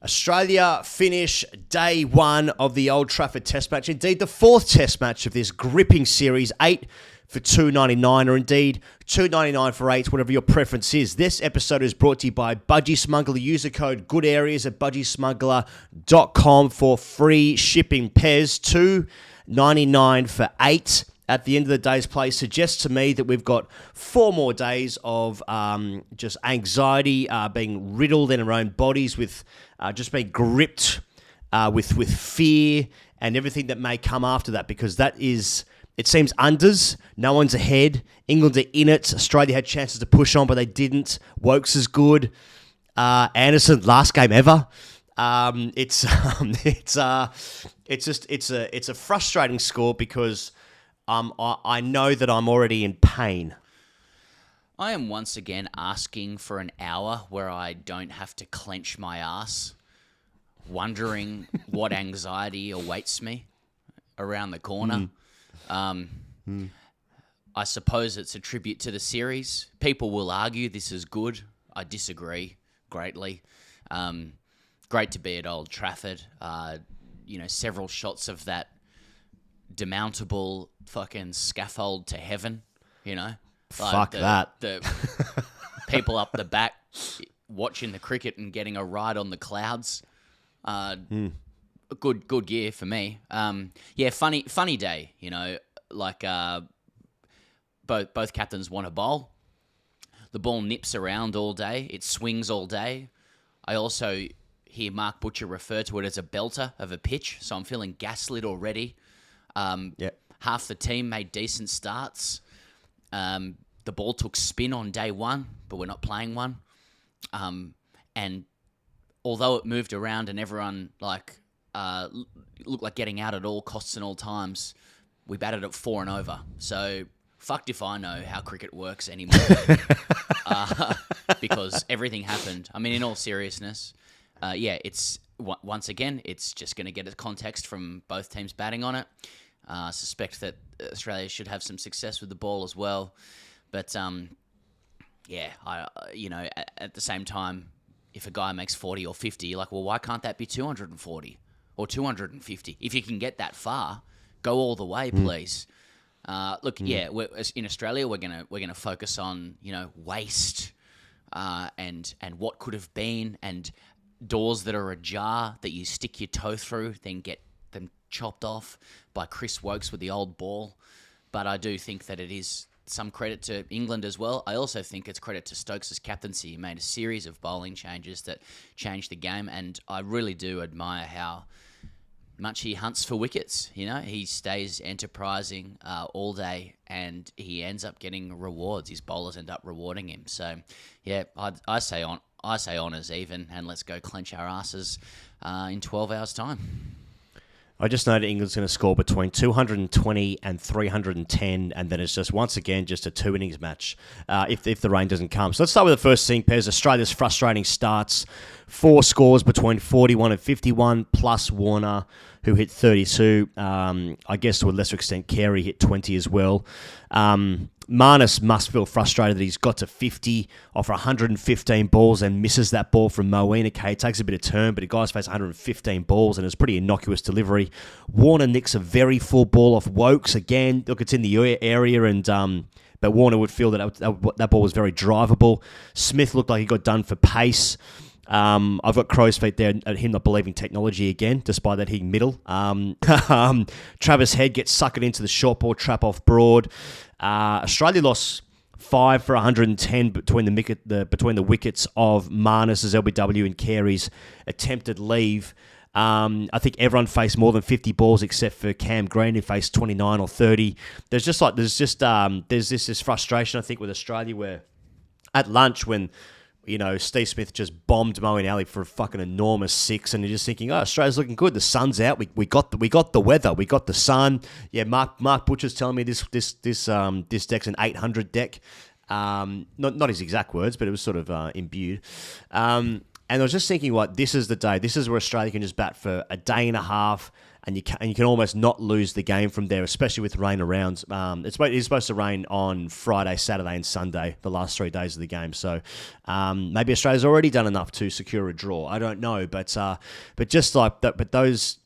Australia finish day one of the Old Trafford Test match. Indeed, the fourth Test match of this gripping series. 8 for $2.99, or indeed $2.99 for 8, whatever your preference is. This episode is brought to you by Budgy Smuggler. User code goodareas at budgysmuggler.com for free shipping. Pairs $2.99 for 8. At the end of the day's play suggests to me that we've got 4 more days of just anxiety, being riddled in our own bodies with just being gripped with fear and everything that may come after that, because that is, it seems, unders. No one's ahead. England are in it. Australia had chances to push on, but they didn't. WOAKES is good. Anderson, last game ever. It's a frustrating score because I know that I'm already in pain. I am once again asking for an hour where I don't have to clench my ass, wondering what anxiety awaits me around the corner. I suppose it's a tribute to the series. People will argue this is good. I disagree greatly. Great to be at Old Trafford. Several shots of that demountable fucking scaffold to heaven, Fuck that. The people up the back watching the cricket and getting a ride on the clouds. Good gear for me. Funny day, both captains want a bowl. The ball nips around all day. It swings all day. I also hear Mark Butcher refer to it as a belter of a pitch, so I'm feeling gaslit already. Half the team made decent starts. The ball took spin on day one, but we're not playing one. And although it moved around and everyone looked like getting out at all costs and all times, we batted it 4 and over. So fucked if I know how cricket works anymore. Because everything happened. I mean, in all seriousness, it's once again, it's just going to get a context from both teams batting on it. I suspect that Australia should have some success with the ball as well. But, at the same time, if a guy makes 40 or 50, you're like, well, why can't that be 240 or 250? If you can get that far, go all the way, please. We're, in Australia, we're gonna focus on, waste and what could have been, and doors that are ajar that you stick your toe through, then get them chopped off by Chris Woakes with the old ball. But I do think that it is some credit to England as well. I also think it's credit to Stokes' captaincy. He made a series of bowling changes that changed the game, and I really do admire how much he hunts for wickets. He stays enterprising all day, and he ends up getting rewards. His bowlers end up rewarding him. So, I say honours even, and let's go clench our asses in 12 hours' time. I just know that England's going to score between 220 and 310, and then it's just, once again, just a 2 innings match if the rain doesn't come. So let's start with the first thing, Pez. Australia's frustrating starts. 4 scores between 41 and 51, plus Warner, who hit 32. I guess to a lesser extent, Carey hit 20 as well. Marnus must feel frustrated that he's got to 50 off 115 balls and misses that ball from Moeen. Okay, it takes a bit of turn, but the guys face 115 balls and it's pretty innocuous delivery. Warner nicks a very full ball off Woakes. Again, look, it's in the area, and but Warner would feel that ball was very drivable. Smith looked like he got done for pace. I've got crow's feet there at him not believing technology again, despite that hitting middle. Travis Head gets suckered into the short ball trap off Broad. Australia lost 5 for 110 between the wickets of Marnus' LBW and Carey's attempted leave. I think everyone faced more than 50 balls except for Cam Green, who faced 29 or 30. There's this frustration, I think, with Australia where at lunch when Steve Smith just bombed Moeen Ali for a fucking enormous 6, and you're just thinking, Australia's looking good. The sun's out. We got the weather. We got the sun. Yeah, Mark Butcher's telling me this deck's an 800 deck. Not his exact words, but it was sort of imbued. And I was just thinking, like, this is the day. This is where Australia can just bat for a day and a half, and you can almost not lose the game from there, especially with rain around. It's supposed to rain on Friday, Saturday, and Sunday, the last 3 days of the game. So maybe Australia's already done enough to secure a draw. I don't know, but just like that, but those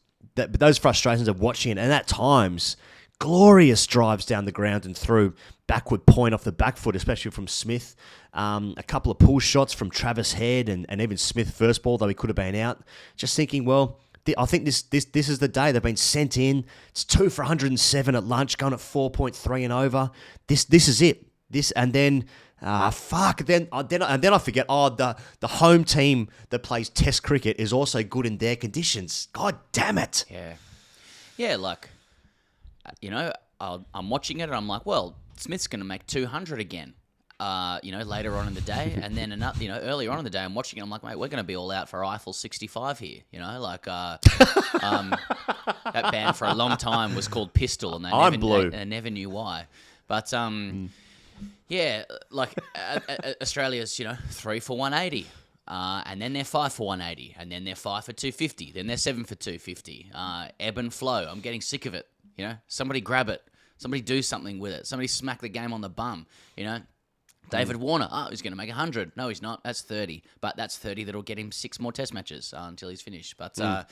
frustrations of watching it, and at times glorious drives down the ground and through backward point off the back foot, especially from Smith. A couple of pull shots from Travis Head and even Smith first ball, though he could have been out. Just thinking, well, I think this is the day. They've been sent in. It's 2 for 107 at lunch, going at 4.3 and over. This is it. And then Then I forget. The home team that plays Test cricket is also good in their conditions. God damn it! Yeah. Like, I'm watching it and I'm like, well, Smith's going to make 200 again. Later on in the day, and then earlier on in the day, I'm watching it. I'm like, mate, we're going to be all out for Eiffel 65 here. That band for a long time was called Pistol, and they never knew why. But Australia's 3 for 180, and then they're 5 for 180, and then they're 5 for 250, then they're 7 for 250. Ebb and flow. I'm getting sick of it. Somebody grab it. Somebody do something with it. Somebody smack the game on the bum. David Warner, he's going to make 100. No, he's not. That's 30. But that's 30 that'll get him 6 more Test matches until he's finished. But, we're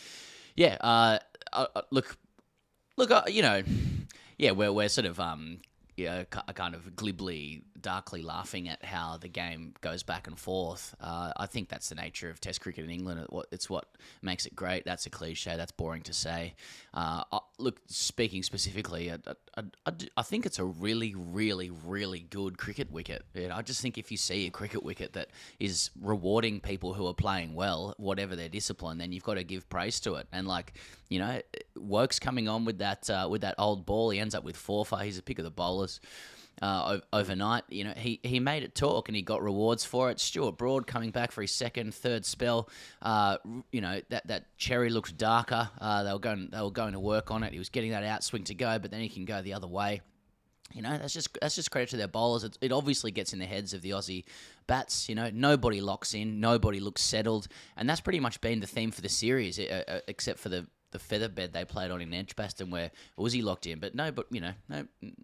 sort of kind of glibly, darkly laughing at how the game goes back and forth. I think that's the nature of Test cricket in England. It's what makes it great. That's a cliche. That's boring to say. Speaking specifically, I think it's a really, really, really good cricket wicket. I just think if you see a cricket wicket that is rewarding people who are playing well, whatever their discipline, then you've got to give praise to it. And Woakes coming on with that old ball, he ends up with 4 for. He's a pick of the bowlers. Overnight, he made it talk and he got rewards for it. Stuart Broad coming back for his second, third spell. That cherry looked darker. They were going to work on it. He was getting that outswing to go, but then he can go the other way. That's just credit to their bowlers. It obviously gets in the heads of the Aussie bats. Nobody locks in, nobody looks settled, and that's pretty much been the theme for the series, except for the feather bed they played on in Edgbaston where Uzi locked in, but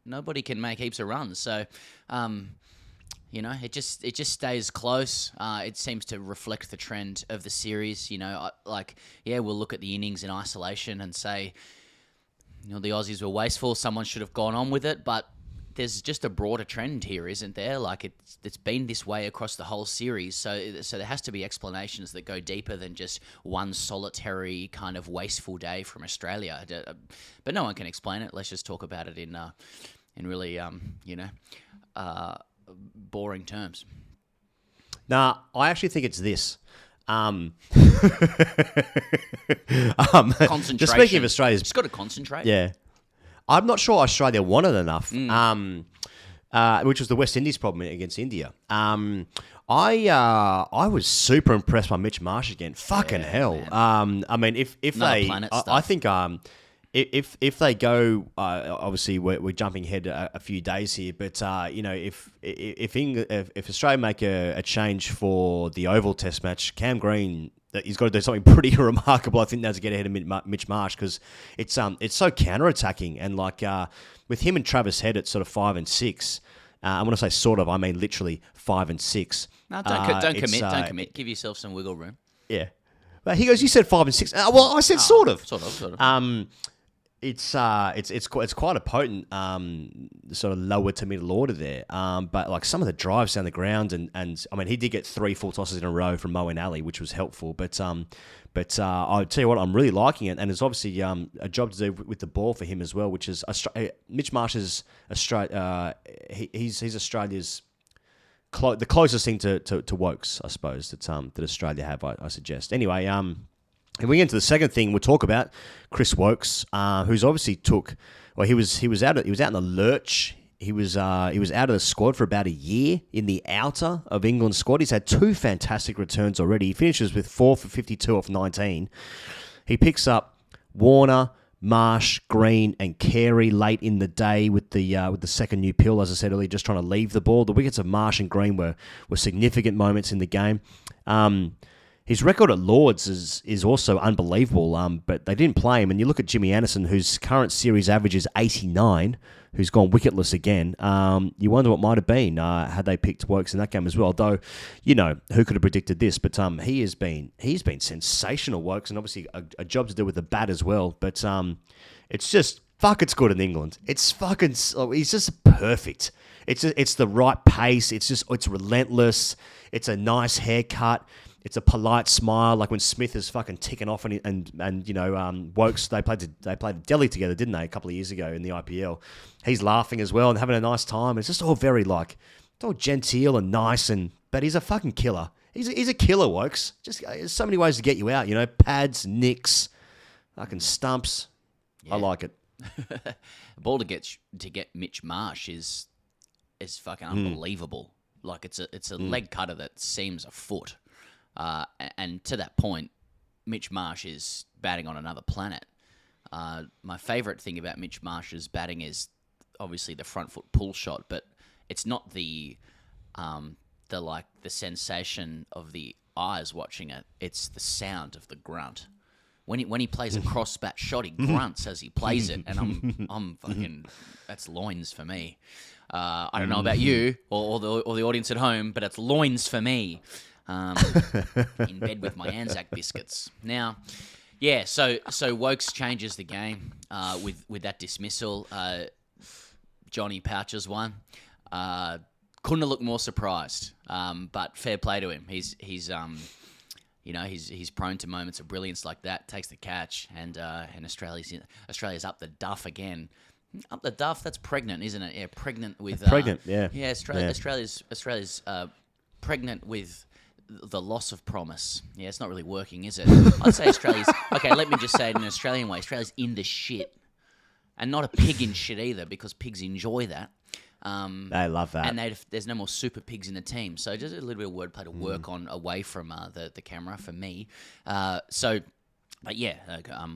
nobody can make heaps of runs. So, it just stays close. It seems to reflect the trend of the series. We'll look at the innings in isolation and say, the Aussies were wasteful. Someone should have gone on with it, but there's just a broader trend here, isn't there? Like it's been this way across the whole series. So there has to be explanations that go deeper than just one solitary kind of wasteful day from Australia. But no one can explain it. Let's just talk about it in really boring terms. Nah, I actually think it's this. Concentration. Just speaking of Australia's, just got to concentrate. Yeah. I'm not sure Australia wanted enough, which was the West Indies problem against India. I was super impressed by Mitch Marsh again. Fucking hell. Man. If they go, obviously we're jumping ahead a few days here, but if Australia make a change for the Oval Test match, Cam Green, he's got to do something pretty remarkable, I think, now to get ahead of Mitch Marsh, because it's so counter-attacking, and with him and Travis Head at sort of 5 and 6. I want to say sort of, I mean literally 5 and 6. No, don't commit. Give yourself some wiggle room. Yeah. But he goes, you said 5 and 6. Well, I said sort of. Sort of. It's quite a potent sort of lower to middle order there. But some of the drives down the ground and I mean, he did get 3 full tosses in a row from Moeen Ali, which was helpful. But I'll tell you what, I'm really liking it, and it's obviously a job to do with the ball for him as well, which is Mitch Marsh's Australia. He's Australia's the closest thing to WOAKES, I suppose, that Australia have. I suggest anyway. And we get into the second thing we'll talk about, Chris Woakes, who's obviously he was out in the lurch. He was out of the squad for about a year in the outer of England's squad. He's had 2 fantastic returns already. He finishes with 4 for 52 off 19. He picks up Warner, Marsh, Green, and Carey late in the day with the second new pill. As I said earlier, just trying to leave the ball. The wickets of Marsh and Green were significant moments in the game. His record at Lords is also unbelievable, but they didn't play him. And you look at Jimmy Anderson, whose current series average is 89, who's gone wicketless again. You wonder what might have been had they picked Woakes in that game as well. Though, who could have predicted this? But he's been sensational, Woakes, and obviously a job to do with the bat as well. But it's just it's good in England. It's he's just perfect. It's the right pace. It's relentless. It's a nice haircut. It's a polite smile, like when Smith is fucking ticking off and Woakes, they played Delhi together, didn't they, a couple of years ago in the IPL. He's laughing as well and having a nice time. It's just all very it's all genteel and nice, but he's a fucking killer. He's a killer, Woakes. Just there's so many ways to get you out, pads, nicks, fucking stumps. Yeah. I like it. The ball to get Mitch Marsh is fucking unbelievable. Like it's a leg cutter that seems a foot. And to that point, Mitch Marsh is batting on another planet. My favourite thing about Mitch Marsh's batting is obviously the front foot pull shot, but it's not the sensation of the eyes watching it. It's the sound of the grunt. When he plays a cross bat shot, he grunts as he plays it, and I'm fucking that's loins for me. I don't know about you or the audience at home, but it's loins for me. In bed with my Anzac biscuits. Now, yeah, so Woakes changes the game with that dismissal. Johnny Pouches won. Couldn't have looked more surprised, but fair play to him. He's prone to moments of brilliance like that. Takes the catch, and Australia's up the duff again. Up the duff. That's pregnant, isn't it? Yeah, pregnant with pregnant. Yeah. Yeah, Australia's pregnant with the loss of promise. Yeah, it's not really working, is it? I'd say Australia's... Okay, let me just say it in an Australian way. Australia's in the shit. And not a pig in shit either, because pigs enjoy that. They love that. And there's no more super pigs in the team. So just a little bit of wordplay to work on away from the camera for me. But yeah,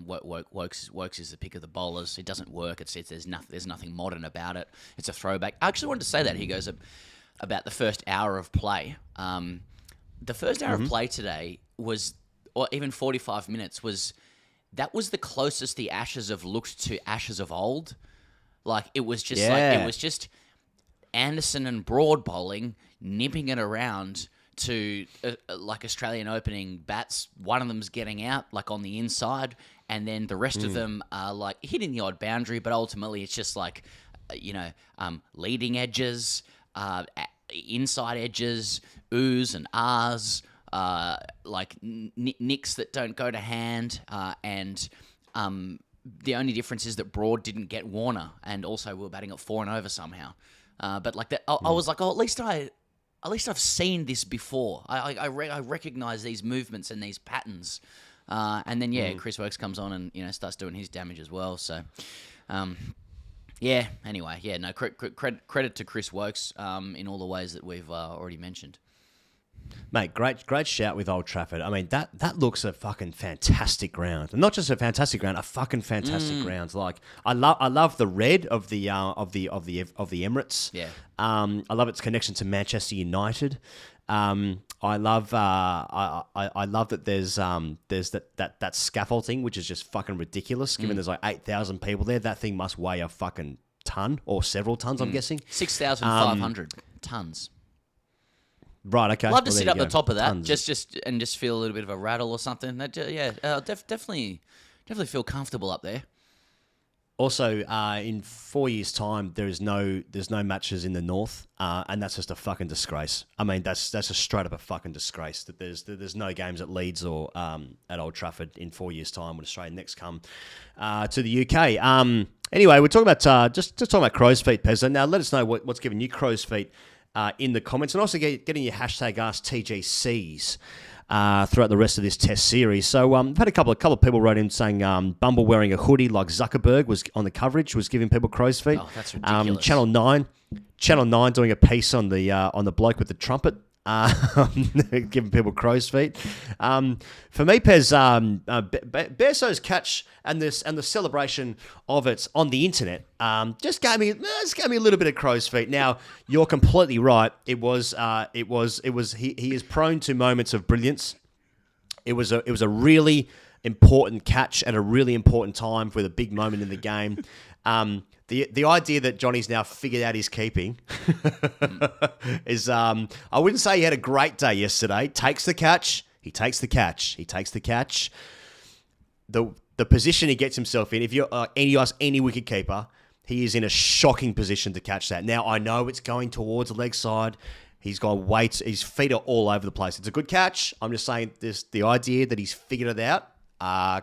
Woakes is the pick of the bowlers. It doesn't work. There's nothing modern about it. It's a throwback. I actually wanted to say that. He goes about the first hour of play. The first hour of play today was, or even 45 minutes, was the closest the Ashes have looked to Ashes of old. Like, it was just Anderson and Broad bowling, nipping it around to like Australian opening bats. One of them's getting out, like on the inside, and then the rest of them are like hitting the odd boundary, but ultimately it's just like, leading edges, inside edges, oohs and ahs, like nicks that don't go to hand, and the only difference is that Broad didn't get Warner, and also we were batting at 4 and over somehow. But like that, I was like, oh, at least I've seen this before. I recognize these movements and these patterns. And then Chris Woakes comes on and starts doing his damage as well. So. Yeah. Anyway, yeah. No credit to Chris Woakes in all the ways that we've already mentioned. Mate, great shout with Old Trafford. I mean, that looks a fucking fantastic ground, and not just a fantastic ground, a fucking fantastic ground. Like I love the red of the Emirates. Yeah. I love its connection to Manchester United. I love that there's that scaffolding, which is just fucking ridiculous. Given there's like 8,000 people there, that thing must weigh a fucking ton or several tons. I'm guessing 6,500 tons. Right. Okay. Love to sit up the top of that, tons. just feel a little bit of a rattle or something. That, definitely feel comfortable up there. Also, in 4 years' time, there's no matches in the north, and that's just a fucking disgrace. I mean, that's just straight up a fucking disgrace that there's no games at Leeds or at Old Trafford in 4 years' time when Australia next come to the UK. Anyway, we're talking about just talking about crow's feet, Pezza. Now, let us know what's giving you crow's feet in the comments, and also getting your hashtag AskTGCs. Throughout the rest of this test series. So we've had a couple of people wrote in saying Bumble wearing a hoodie like Zuckerberg was on the coverage was giving people crow's feet. Oh, that's ridiculous. Channel 9 doing a piece on the bloke with the trumpet. Giving people crow's feet. For me, Pez, BAIRSTOW'S catch and the celebration of it on the internet just gave me a little bit of crow's feet. Now, you're completely right. He is prone to moments of brilliance. It was a really important catch at a really important time with a big moment in the game. The idea that Johnny's now figured out his keeping is, I wouldn't say he had a great day yesterday. Takes the catch. He takes the catch. He takes the catch. The position he gets himself in, if you ask any wicket keeper, he is in a shocking position to catch that. Now, I know it's going towards the leg side. He's got weights. His feet are all over the place. It's a good catch. I'm just saying the idea that he's figured it out.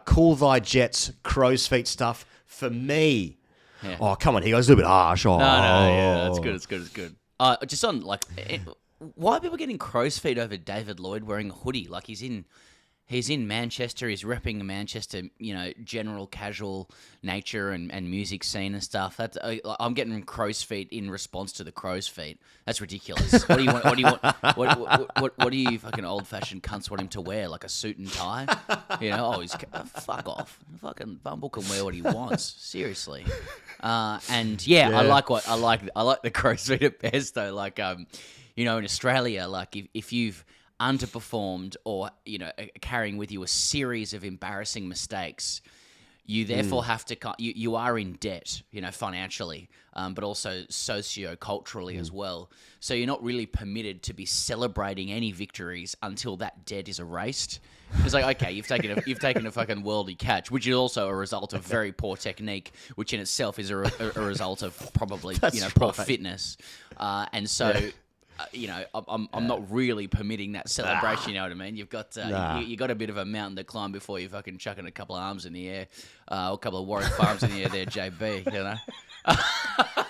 Cool thy jets, crow's feet stuff for me. Yeah. Oh, come on. He goes a little bit harsh. Oh. No, yeah. That's good. It's good. Just on, like, why are people getting crow's feet over David Lloyd wearing a hoodie? Like, he's in Manchester. He's repping the Manchester, general casual nature and music scene and stuff. That's I'm getting crow's feet in response to the crow's feet. That's ridiculous. What do you want? What do you want? What do you fucking old fashioned cunts want him to wear? Like a suit and tie? He's fuck off. Fucking Bumble can wear what he wants. Seriously. I like the crow's feet at Bairstow. Like in Australia, like if you've underperformed or carrying with you a series of embarrassing mistakes, you therefore have to you are in debt, financially, but also socio-culturally as well. So you're not really permitted to be celebrating any victories until that debt is erased. It's like, okay, you've taken a fucking worldie catch, which is also a result of very poor technique, which in itself is a result of probably poor fitness, and so. Yeah. I'm not really permitting that celebration. You know what I mean? You've got you got a bit of a mountain to climb before you fucking chucking a couple of arms in the air, or a couple of Warwick Farms in the air. There, JB.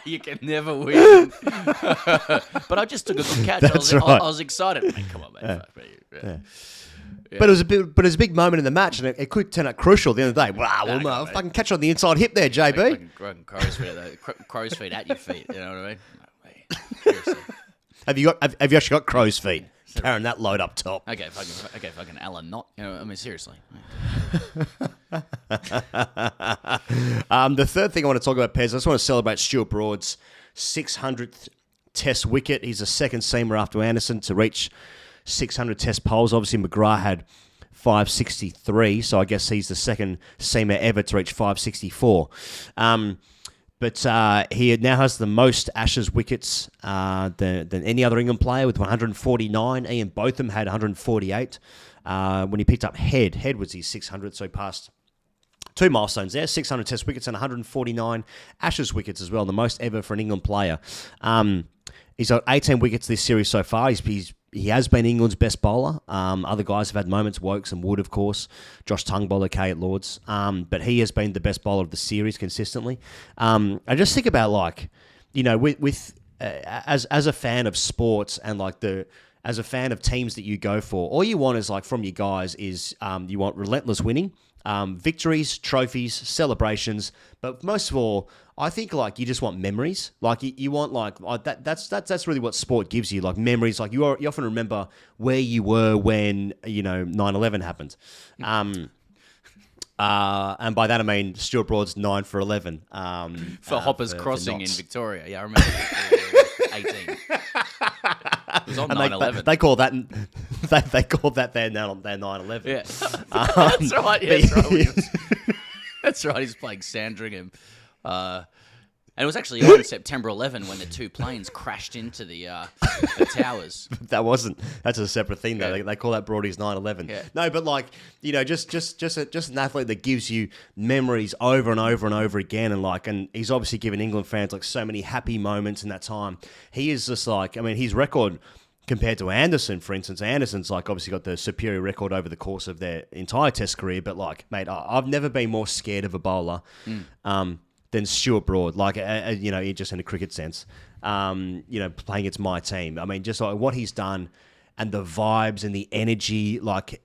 You can never win. But I just took a good catch. I was excited. Mate, come on, mate. Yeah. But it was a big moment in the match, and it could turn out crucial at the end of the day. Wow, fucking catch on the inside hip there, JB. Fucking crow's feet at your feet. You know what I mean? No, mate. Seriously. Have you actually got crow's feet? Carrying that load up top. Okay, fucking Alan Knott. I mean, seriously. The third thing I want to talk about, Pez, I just want to celebrate Stuart Broad's 600th Test wicket. He's the second seamer after Anderson to reach 600 Test poles. Obviously, McGrath had 563, so I guess he's the second seamer ever to reach 564. But he now has the most Ashes wickets than any other England player with 149. Ian Botham had 148. When he picked up Head was his 600, so he passed two milestones there, 600 Test wickets and 149 Ashes wickets as well, the most ever for an England player. He's got 18 wickets this series so far. He has been England's best bowler. Other guys have had moments, Woakes and Wood, of course. Josh Tungbowler, Kay at Lords. But he has been the best bowler of the series consistently. I just think about, like, as a fan of sports and as a fan of teams that you go for, all you want is, like, from you guys is you want relentless winning, victories, trophies, celebrations, but most of all, I think, like, you just want memories. Like, you want, like, that's really what sport gives you, like, memories. Like, you often remember where you were when 9/11 happened. And by that I mean Stuart Broad's 9 for 11 for Hoppers Crossing in Victoria. Yeah, I remember 18. It was on 9/11. They call that their 9/11. Yeah, that's right. Yeah, that's right. That's right. He's playing Sandringham. And it was actually on September 11 when the two planes crashed into the towers. That's a separate thing though. Yeah. They call that Broadie's 9/11. Yeah. No, but like, just an athlete that gives you memories over and over and over again, and he's obviously given England fans like so many happy moments in that time. He is just like, I mean, his record compared to Anderson, for instance, Anderson's like obviously got the superior record over the course of their entire Test career, but like, mate, I've never been more scared of a bowler. Than Stuart Broad, like, just in a cricket sense, playing against my team. I mean, just like what he's done and the vibes and the energy. Like,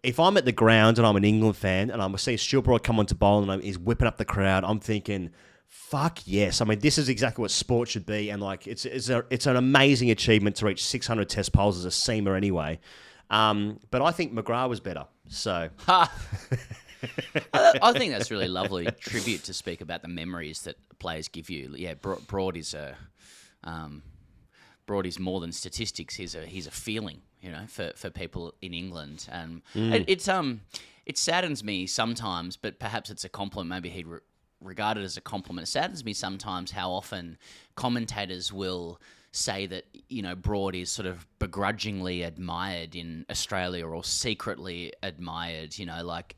if I'm at the ground and I'm an England fan and I'm seeing Stuart Broad come onto bowl and he's whipping up the crowd, I'm thinking, fuck yes. I mean, this is exactly what sport should be. And like, it's an amazing achievement to reach 600 Test poles as a seamer anyway. But I think McGrath was better. So... I think that's really lovely tribute to speak about the memories that players give you. Yeah, Broad is more than statistics. He's a feeling. for people in England. It saddens me sometimes, but perhaps it's a compliment. Maybe he'd regard it as a compliment. It saddens me sometimes how often commentators will say that, Broad is sort of begrudgingly admired in Australia or secretly admired,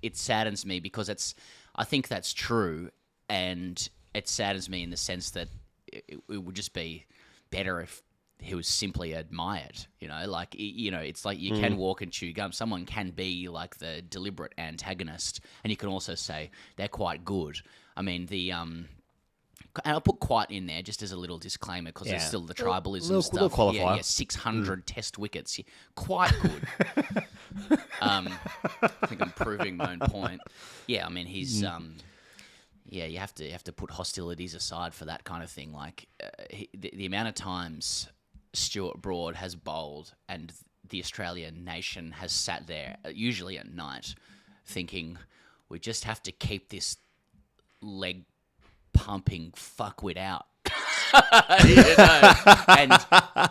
it saddens me because I think that's true, and it saddens me in the sense that it would just be better if he was simply admired, it's like you can walk and chew gum. Someone can be like the deliberate antagonist, and you can also say they're quite good. I mean, and I'll put quite in there just as a little disclaimer because there's still the tribalism stuff. Little qualifier. Yeah, 600 test wickets. Yeah, quite good. I think I'm proving my own point. Yeah, I mean, he's... you have to put hostilities aside for that kind of thing. Like, the amount of times Stuart Broad has bowled and the Australian nation has sat there, usually at night, thinking, we just have to keep this leg pumping fuckwit out.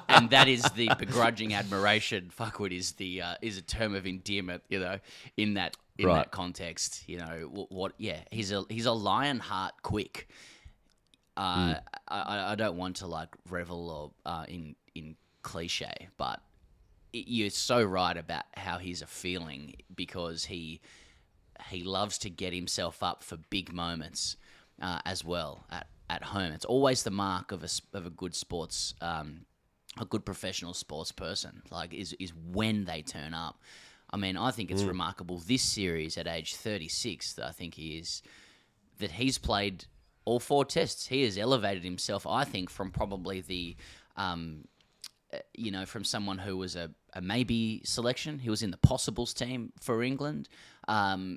And that is the begrudging admiration. Fuckwit is a term of endearment, in that context. He's a lion heart quick. I don't want to revel or in cliche, but you're so right about how he's a feeling because he loves to get himself up for big moments as well at home. It's always the mark of a good sports, a good professional sports person. Is when they turn up. I mean, I think it's remarkable this series at age 36 that I think that he's played all 4 tests. He has elevated himself, I think, from probably the, from someone who was a maybe selection. He was in the possibles team for England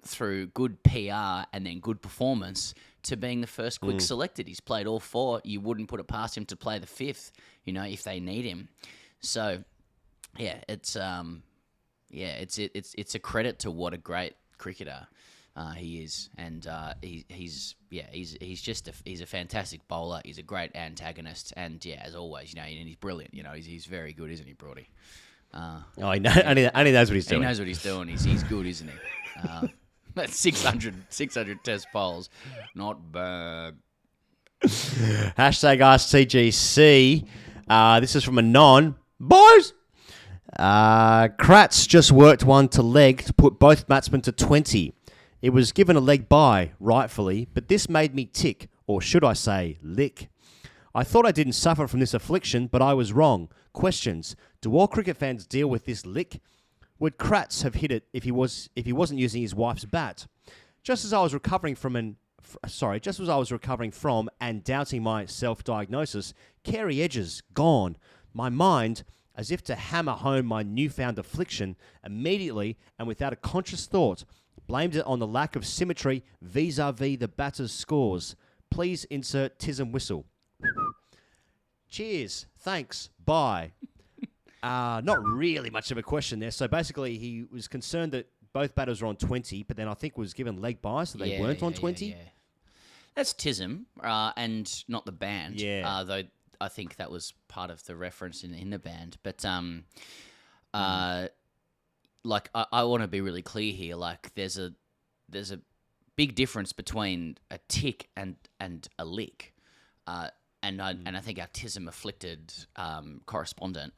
through good PR and then good performance to being the first quick selected. He's played all 4. You wouldn't put it past him to play the 5th, if they need him. So, yeah, it's a credit to what a great cricketer he is, and he's a fantastic bowler. He's a great antagonist, and as always, and he's brilliant. He's very good, isn't he, Brody? He knows what he's doing. He knows what he's doing. He's good, isn't he? That's 600 test bowls, not bad. Hashtag AskTGC. This is from a boys. Kratz just worked one to leg to put both batsmen to 20. It was given a leg bye, rightfully, but this made me tick, or should I say, lick. I thought I didn't suffer from this affliction, but I was wrong. Questions. Do all cricket fans deal with this lick? Would Kratz have hit it if he wasn't using his wife's bat? Just as I was recovering from and doubting my self-diagnosis, Carey Edges gone. My mind, as if to hammer home my newfound affliction, immediately and without a conscious thought, blamed it on the lack of symmetry vis-a-vis the batter's scores. Please insert tism whistle. Cheers. Thanks. Bye. Not really much of a question there. So basically, he was concerned that both batters were on 20, but then I think was given leg bye, so they weren't on 20. Yeah. That's tism, and not the band. Yeah. Though I think that was part of the reference in the band. But I want to be really clear here. There's a big difference between a tick and a lick. And I think our tism afflicted correspondent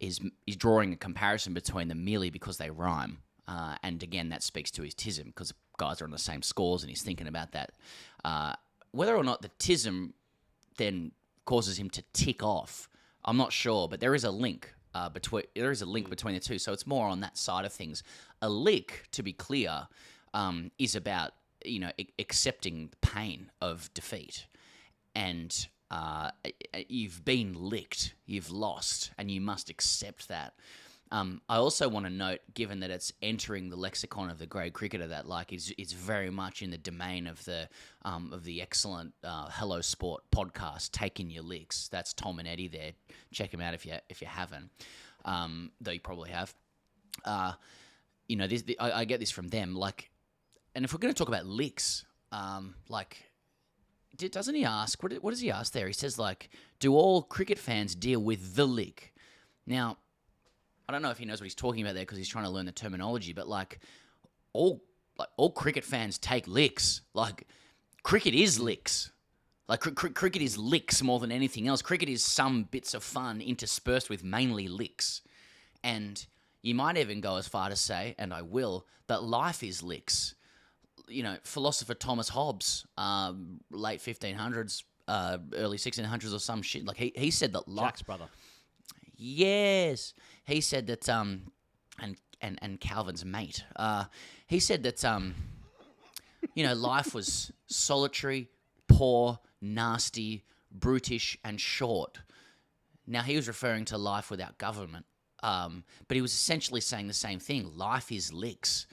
is drawing a comparison between them merely because they rhyme. And again, that speaks to his tism because guys are on the same scores and he's thinking about that. Whether or not the tism then causes him to tick off, I'm not sure, but there is a link between the two. So it's more on that side of things. A lick, to be clear, is about accepting the pain of defeat. And you've been licked, you've lost, and you must accept that. I also want to note, given that it's entering the lexicon of the grade cricketer, that it's very much in the domain of the excellent Hello Sport podcast, Taking Your Licks. That's Tom and Eddie there. Check them out if you haven't, though you probably have. I get this from them. And if we're going to talk about licks, doesn't he ask, what does he ask there? He says, do all cricket fans deal with the lick? Now, I don't know if he knows what he's talking about there because he's trying to learn the terminology, but all cricket fans take licks. Like, cricket is licks. Like, cricket is licks more than anything else. Cricket is some bits of fun interspersed with mainly licks. And you might even go as far to say, and I will, that life is licks. You know, philosopher Thomas Hobbes, late 1500s, early 1600s or some shit. Like, he said that life... Jack's brother. Yes. He said that, and Calvin's mate. He said that, life was solitary, poor, nasty, brutish, and short. Now, he was referring to life without government, but he was essentially saying the same thing. Life is licks.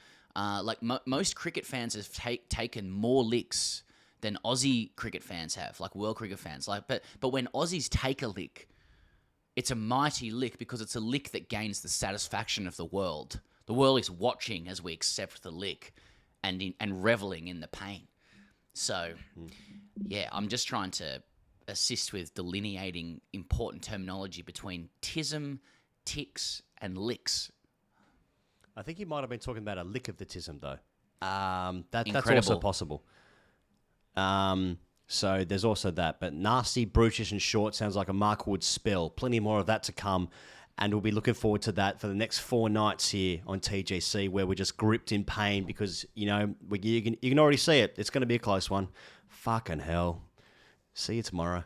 Most cricket fans have taken more licks than Aussie cricket fans have, like world cricket fans. But when Aussies take a lick, it's a mighty lick because it's a lick that gains the satisfaction of the world. The world is watching as we accept the lick and reveling in the pain. So, yeah, I'm just trying to assist with delineating important terminology between tism, ticks, and licks. I think he might have been talking about a lick of the tism, though. That's Incredible. also possible. So there's also that. But nasty, brutish, and short sounds like a Mark Wood spell. Plenty more of that to come. And we'll be looking forward to that for the next 4 nights here on TGC, where we're just gripped in pain because, you can already see it. It's going to be a close one. Fucking hell. See you tomorrow.